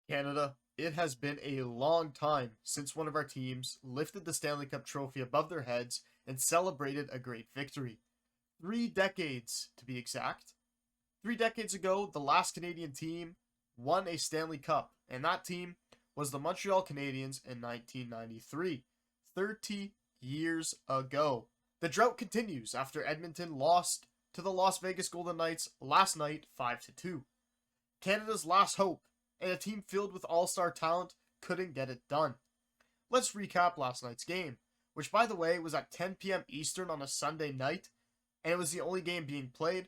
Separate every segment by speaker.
Speaker 1: Canada, it has been a long time since one of our teams lifted the Stanley Cup Trophy above their heads and celebrated a great victory. 3 decades, to be exact. 3 decades ago, the last Canadian team won a Stanley Cup, and that team was the Montreal Canadiens in 1993. 30 years ago. The drought continues after Edmonton lost to the Las Vegas Golden Knights last night 5-2. Canada's last hope, and a team filled with all-star talent couldn't get it done. Let's recap last night's game, which by the way was at 10 p.m. Eastern on a Sunday night, and it was the only game being played.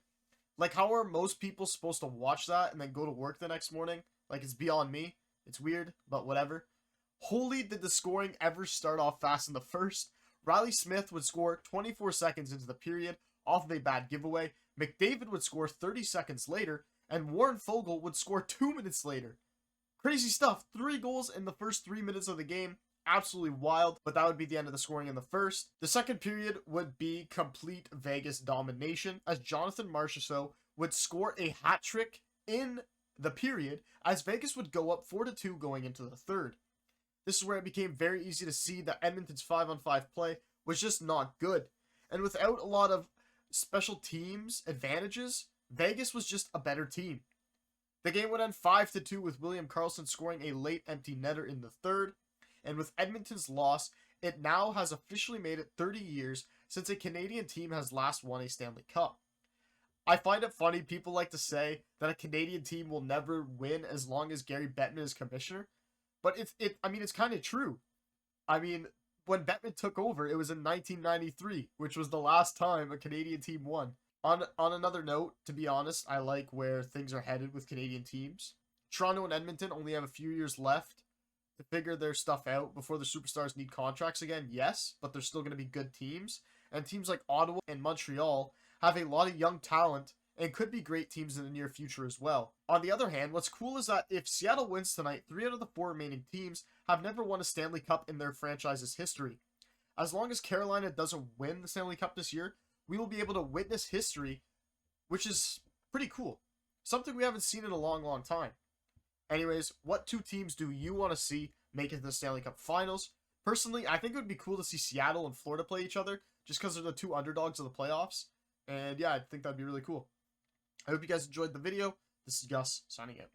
Speaker 1: Like, how are most people supposed to watch that and then go to work the next morning? Like, it's beyond me. It's weird, but whatever. Holy did the scoring ever start off fast in the first. Riley Smith would score 24 seconds into the period off of a bad giveaway. McDavid would score 30 seconds later, and Warren Fogle would score 2 minutes later. Crazy stuff. 3 goals in the first 3 minutes of the game. Absolutely wild, but that would be the end of the scoring in the first. The second period would be complete Vegas domination as Jonathan Marchessault would score a hat trick in the period as Vegas would go up 4-2 going into the third. This is where it became very easy to see that Edmonton's 5-on-5 play was just not good. And without a lot of special teams advantages, Vegas was just a better team. The game would end 5-2 with William Karlsson scoring a late empty netter in the third. And with Edmonton's loss, it now has officially made it 30 years since a Canadian team has last won a Stanley Cup. I find it funny people like to say that a Canadian team will never win as long as Gary Bettman is commissioner. But it's kind of true. I mean, when Bettman took over, it was in 1993, which was the last time a Canadian team won. On another note, to be honest, I like where things are headed with Canadian teams. Toronto and Edmonton only have a few years left to figure their stuff out before the superstars need contracts again, yes, but they're still going to be good teams. And teams like Ottawa and Montreal have a lot of young talent and could be great teams in the near future as well. On the other hand, what's cool is that if Seattle wins tonight, 3 out of the 4 remaining teams have never won a Stanley Cup in their franchise's history. As long as Carolina doesn't win the Stanley Cup this year, we will be able to witness history, which is pretty cool. Something we haven't seen in a long, long time. Anyways, what 2 teams do you want to see make it to the Stanley Cup Finals? Personally, I think it would be cool to see Seattle and Florida play each other, just because they're the 2 underdogs of the playoffs. And yeah, I think that'd be really cool. I hope you guys enjoyed the video. This is Gus, signing out.